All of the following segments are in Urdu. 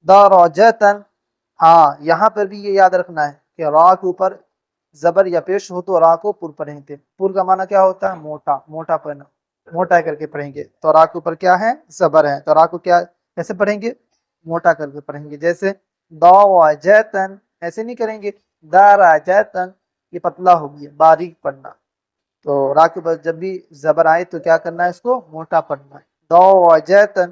درجتن، ہاں یہاں پر بھی یہ یاد رکھنا ہے کہ را کے اوپر زبر یا پیش ہو تو را کو پر پڑھیں گے. پر کا معنی کیا ہوتا ہے؟ موٹا، موٹا پڑھنا، موٹا کر کے پڑھیں گے. تو را کے اوپر کیا ہے؟ زبر ہے. تو را کو کیا کیسے پڑھیں گے؟ موٹا کر کے پڑھیں گے. جیسے درجتن ایسے نہیں کریں گے، درجتن یہ پتلا ہو گیا، باریک پڑھنا. تو را کے اوپر جب بھی زبر آئے تو کیا کرنا ہے؟ اس کو موٹا پڑھنا ہے. درجتن.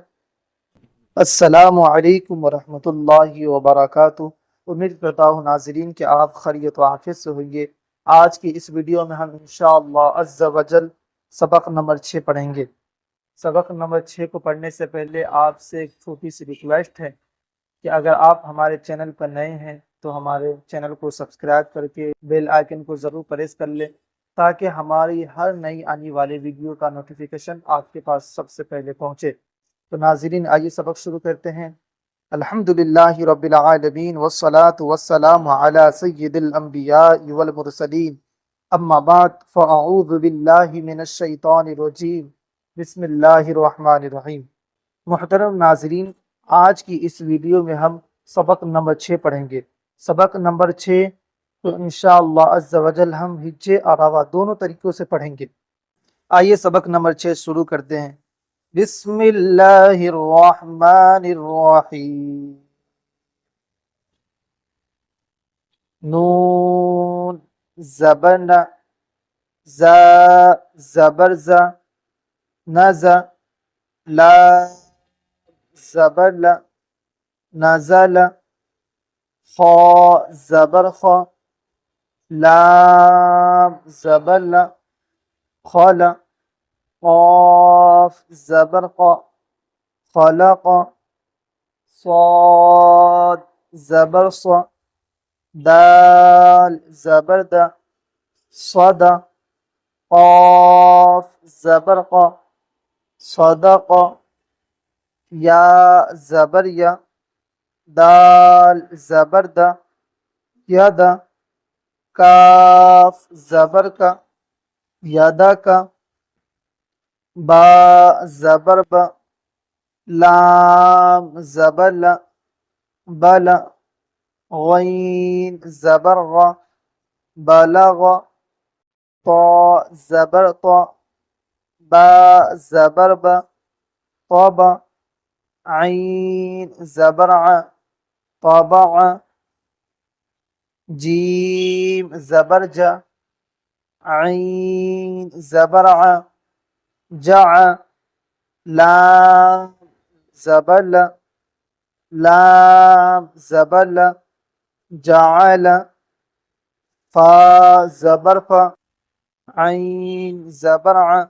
السلام علیکم ورحمۃ اللہ وبرکاتہ. امید کرتا ہوں ناظرین کہ آپ خیریت و عافیت سے ہوں گے. آج کی اس ویڈیو میں ہم انشاءاللہ عز و جل سبق نمبر 6 پڑھیں گے. سبق نمبر 6 کو پڑھنے سے پہلے آپ سے ایک چھوٹی سی ریکویسٹ ہے کہ اگر آپ ہمارے چینل پر نئے ہیں تو ہمارے چینل کو سبسکرائب کر کے بیل آئیکن کو ضرور پریس کر لیں تاکہ ہماری ہر نئی آنے والی ویڈیو کا نوٹیفیکیشن آپ کے پاس سب سے پہلے پہنچے. تو ناظرین آئیے سبق شروع کرتے ہیں. الحمدللہ رب العالمین والصلاة والسلام علی سید الانبیاء والمرسلین. اما بعد فاعوذ باللہ من الشیطان الرجیم. بسم اللہ الرحمن الرحیم. محترم ناظرین، آج کی اس ویڈیو میں ہم سبق نمبر 6 پڑھیں گے. سبق نمبر 6 تو انشاءاللہ عز و جل ہم ہجے اور روا دونوں طریقوں سے پڑھیں گے. آئیے سبق نمبر 6 شروع کرتے ہیں. بسم اللہ الرحمن الرحیم. نون زبرن، زا زبرز، نز لا زبرل، نزل، خا زبرخ، لام زبرل، خل، قاف زبرق، خلق، صاد زبرص، دال زبرد، صد، قاف زبرق، صدق، یا زبریا، دال زبرد، ید، کاف زبرک، یدک، با زبرب، لام زبرل، بل، غین زبرغ، بلغ، طا زبرط، با زبرب، طب، عین زبرع، طبع، جیم زبرج، عین زبرع، جع، لام زبل، لام زبل، جعل، فا زبرف، عین زبرع،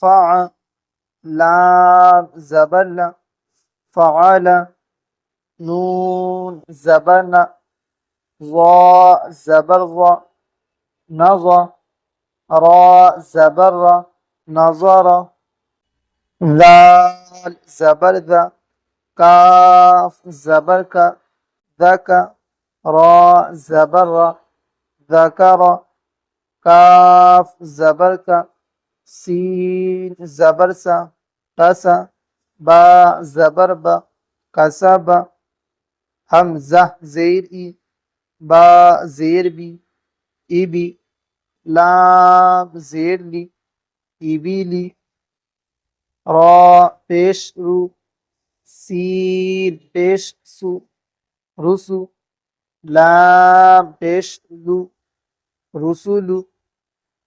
فع، لام زبل، فعل، نون زبرن، ظا زبرظ، نظ، را زبر، نظر، ذال زبرذ، کاف زبرک، ذک، را زبر، ذکر، کاف زبرک، سین زبرس، قس، با زبرب، کسب، حمزہ زیر ای، با زیر بی، ای بی، لام زیر لی، ای بی لی، را پیش رو، سین پیش سو، رسو، لام پیش لو، رسولو،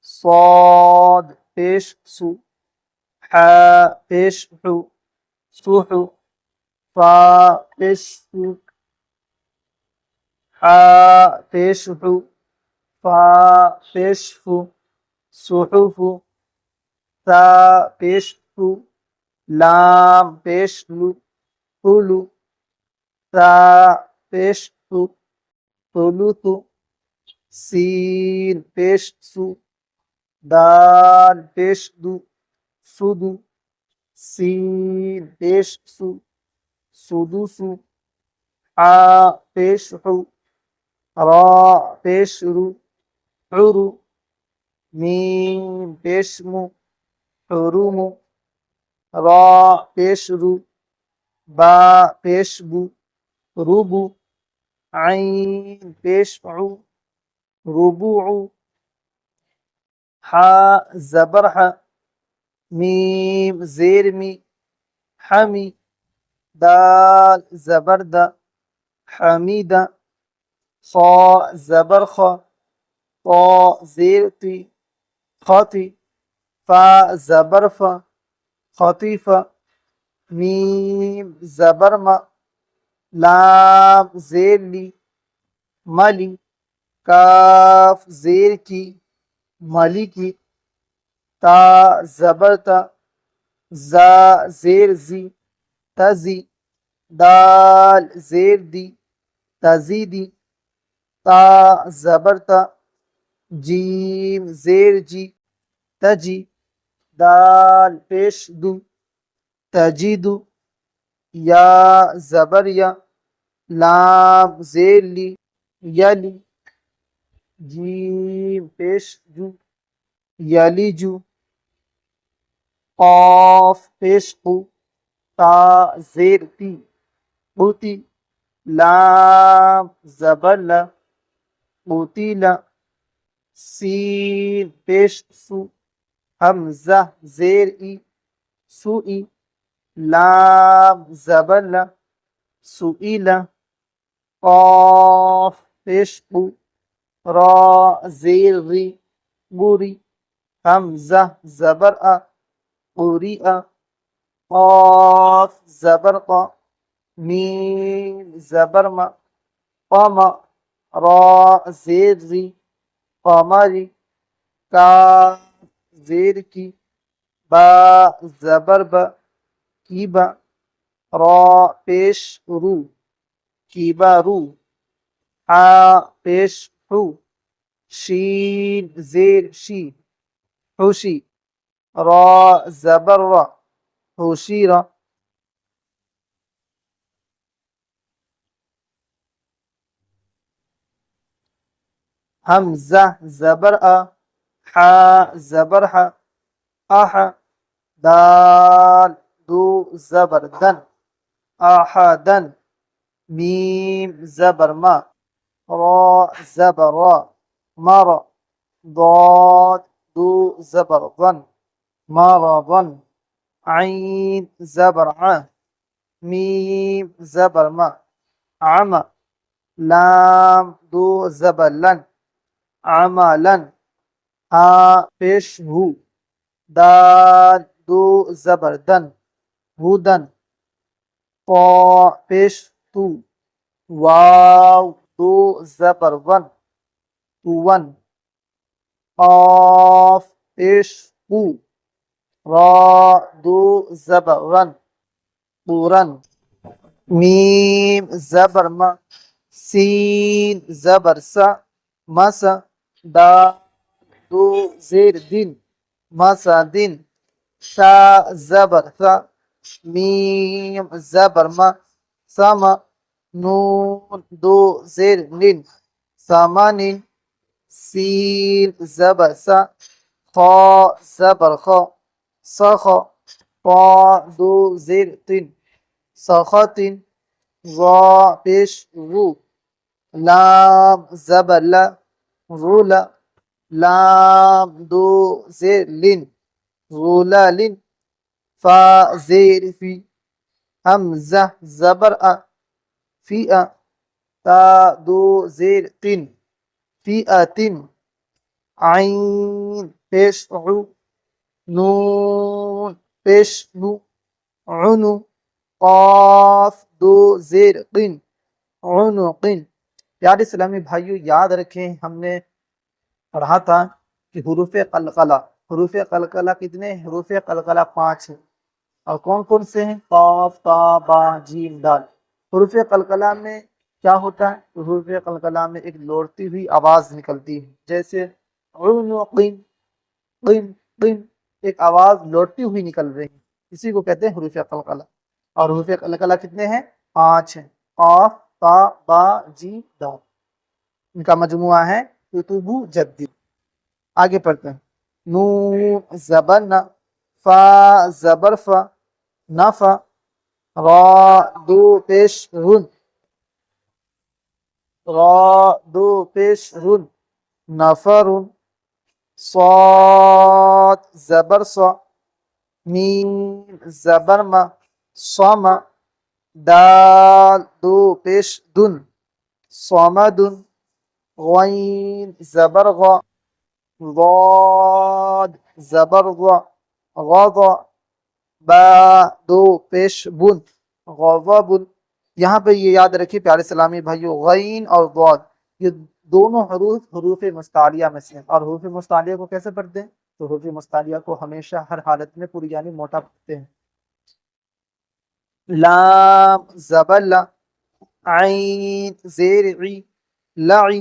صاد پیش سو، حا پیش حو، سوحو، فا پیش سو، حا پیش حو، فا پیش فو، صحف، تا پیش فو، لام پیش لو، حلو، تا پیش تو، ثلث، سین پیش سو، دال پیش دو، سدو، سین پیش سو، سدوسو، حا پیش حو، را پیش رو، عرو، میم پیش مو، حروم، را پیش رو، با پیش بو، روبو، عین پیش عو، ربوع، حا زبر ح، میم زیر می، حمی، دال زبر د، حمیدہ، صا زبر خ، طا زیر تی، خاطی، فا زبر ف، خطیفہ، میم زبر م، لام زیر لی، ملی، کاف زیر کی، ملی کی، تا زبر تا، زا زیر زی، تزی، دال زیر دی، تزیدی، تا زبر تا، جیم زیر جی، تجی، دال پیش دو، تجیدو، یا زبر یا، لام زیر لی، یلی، جیم پیش جو، یلیجو، قاف پیش قو، تا زیر تی، قوتی، لام زبر لا، قوتیلا، سین پیش سو، حمزہ زیر ای، سوئی، لام زبر لا، سئیلا، قاف پیش قو، را زیر ری، بوری، حمزہ زبر آ، قری'a، قاف زبر قا، میم زبر ما، قما، را زیر ری، قمری، کاف زیر کی، با زبر با، کیبا، را پیش رو، کیبا رو، حا پیش حو، شین زیر شی، حوشی، را زبر را، حوشیرا، حمزہ زبر آ، حا زبر حا، آح، دال دو زبر دن، آحدن، میم زبر ما، را زبر را، مرا، ضاد دو زبر ظن، مرضن، عین زبر ع، میم زبر ما، عمى، لام دو زبر لن، عملا، ہا پیش ہو، دال دو زبر دن، ہودن، طا پیش تو، واو دو زبر ون، تون، قاف پیش قو، را دو زبر رن، قورن، میم زبر ما، سین زبر سا، مسا، دا دو زیر دن، مسا دن، ثا زبر ثا، میم زبر ما، سما، نون دو زیر نن، ثمن، سین زبر سا، خا زبر خا، سخا، طا دو زیر تن، سخط، ظا پیش رو، لام زبر لا، غولا، لام دو زیر لن، غلال، فا زیر فی، حمزہ زبر آ، فی'a، تا دو زیر تن، فی'تن، عین پیش عو، نون پیش نو، عنو، قاف دو زیر قن، عنقن۔ پیارے اسلامی بھائیو، یاد رکھیں ہم نے پڑھا تھا کہ حروف قلقلہ کتنے ہیں؟ حروف قلقلہ 5 ہیں، اور کون کون سے ہیں؟ قاف، تا، با، جیم، دال۔ حروف قلقلہ میں کیا ہوتا ہے؟ حروف قلقلہ میں ایک لوٹتی ہوئی آواز نکلتی ہے، جیسے عنقن، قن، قن، ایک آواز لوٹتی ہوئی نکل رہی ہے، اسی کو کہتے ہیں حروف قلقلہ۔ اور حروف قلقلہ کتنے ہیں؟ 5 ہیں، قاف، تا، با، جیم، دال، ان کا مجموعہ ہے کتب جدید۔ آگے پڑھتے ہیں، نون زبر ن، فا زبر فا، نفا، را دو پیش رن، را دو پیش رن نفر صاد زبر صا میم زبر ما صم دال دو پیش دن صمد غین زبر غا ضاد زبر غا غضا با دو پیش بن غضب. یہاں پہ یہ یاد رکھیے پیارے اسلامی بھائیو، غین اور ضاد یہ دونوں حروف مستعلیہ میں سے ہیں، اور حروف مستعلیہ کو کیسے پڑھتے ہیں؟ تو حروف مستعلیہ کو ہمیشہ ہر حالت میں پوری یعنی موٹا پڑھتے ہیں. لام زبر لا عین زیر عی لعی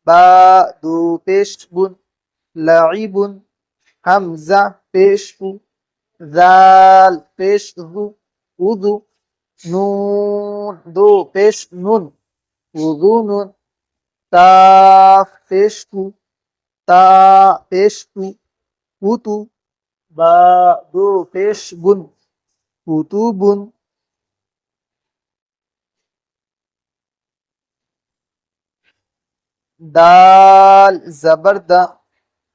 با دو پیش بن لعیب حمزہ پیش او ذال پیش ذو وضو نون دو پیش نون وضون کاف پیش کو تا پیش کو وتو با دو پیش بن کتبن دال زبر دا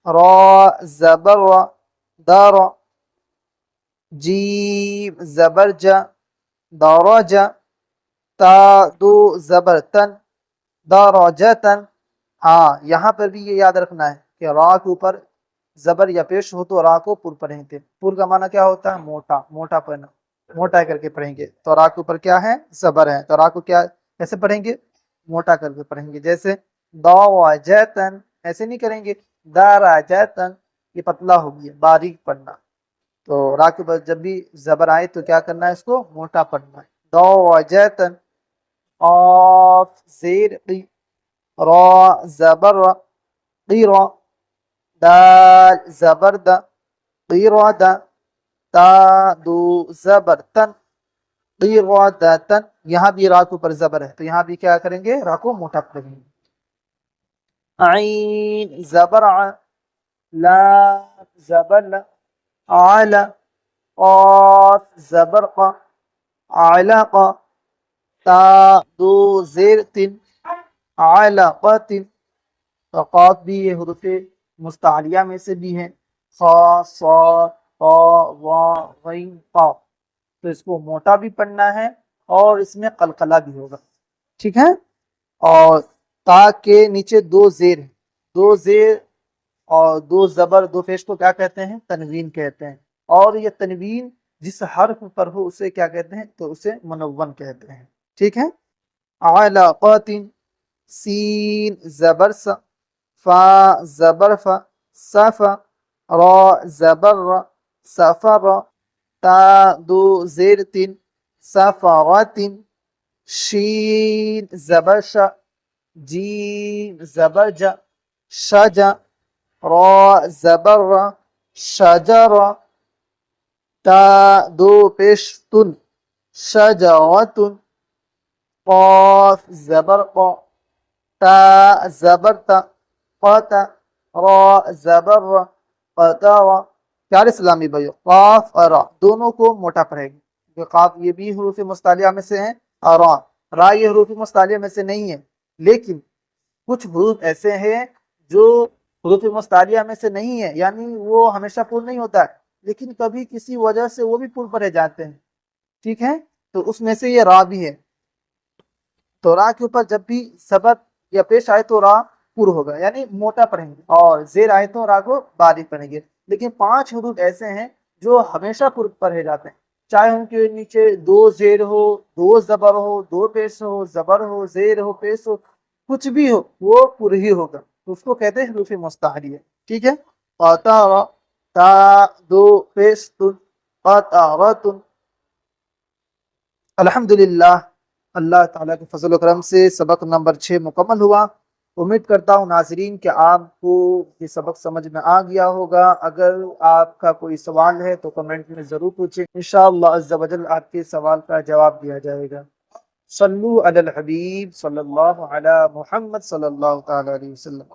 را زبر را دارا جیم زبر جا دارجا تا دو زبر تن دارجتن. ہاں یہاں پر بھی یہ یاد رکھنا ہے کہ را کے اوپر زبر یا پیش ہو تو را کو پر پڑھیں گے. پر کا معنی کیا ہوتا ہے؟ موٹا، موٹا پڑھنا، موٹا کر کے پڑھیں گے. تو را کے اوپر کیا ہے؟ زبر ہے، تو را کو کیا کیسے پڑھیں گے؟ موٹا کر کے پڑھیں گے. جیسے داوجتن ایسے نہیں کریں گے، دارجتن یہ پتلا ہو گیا، باریک پڑھنا. تو را کے اوپر جب بھی زبر آئے تو کیا کرنا ہے؟ اس کو موٹا پڑھنا ہے. داوجتن قاف زیر قی را زبر را قیرا دال زبر دا قیرادا تا دو زبر تن قیرادتن. یہاں بھی را کے اوپر زبر ہے تو یہاں بھی کیا کریں گے؟ را کو موٹا پڑھیں گے. عین زبر ع لام زبر لا علا قاف زبر قا علق تا دو زیر تن علقت. قاف بھی یہ حروف مستعلیہ میں سے بھی ہیں، خا صاد طا وا غین قاف، تو اس کو موٹا بھی پڑھنا ہے اور اس میں قلقلہ بھی ہوگا. ٹھیک ہے. اور تا کے نیچے دو زیر ہیں، دو زیر اور دو زبر دو پیش کو کیا کہتے ہیں؟ تنوین کہتے ہیں. اور یہ تنوین جس حرف پر ہو اسے کیا کہتے ہیں؟ تو اسے منون کہتے ہیں. ٹھیک ہے. علقات سین زبر سا فا زبر فا صفا را زبر را سفر تا دو زیر تین سفرات شین زبر شا جیم زبر جا شجا را زبر را شجرا تا دو پیش تن شجرتن قاف زبر قا تا زبر تا قاتا را زبر را قطارا. پیارے اسلامی بھائیو، قاف اور را دونوں کو موٹا پڑھیں گے. قاف یہ بھی حروف مستعلیہ میں سے ہیں اور را یہ حروف مستعلیہ میں سے نہیں ہے، لیکن کچھ حروف ایسے ہیں جو حروف مستعلیہ میں سے نہیں ہے، یعنی وہ ہمیشہ پر نہیں ہوتا ہے، لیکن کبھی کسی وجہ سے وہ بھی پر پڑھے جاتے ہیں. ٹھیک ہے. تو اس میں سے یہ را بھی ہے. تو را کے اوپر جب بھی زبر یا پیش آئے تو را پر ہوگا، یعنی موٹا پڑھیں گے، اور زیر آئے تو را کو باریک پڑھیں گے. لیکن 5 حروف ایسے ہیں جو ہمیشہ پر پڑھے جاتے ہیں، چاہے ان کے نیچے 2 زیر ہو، 2 زبر ہو، 2 پیش ہو، زبر ہو، زیر ہو، پیش ہو، کچھ بھی ہو وہ پر ہی ہوگا. تو اس کو کہتے ہیں حروف مستعلیہ. ٹھیک ہے. قطارا تا 2 پیش تن قطارتن. الحمدللہ اللہ تعالیٰ کے فضل و کرم سے سبق نمبر 6 مکمل ہوا. امید کرتا ہوں ناظرین کہ آپ کو یہ سبق سمجھ میں آ گیا ہوگا. اگر آپ کا کوئی سوال ہے تو کمنٹ میں ضرور پوچھیں، انشاءاللہ عز و جل آپ کے سوال کا جواب دیا جائے گا. صلو علی الحبیب صلی اللہ علی محمد صلی اللہ تعالی علیہ وسلم.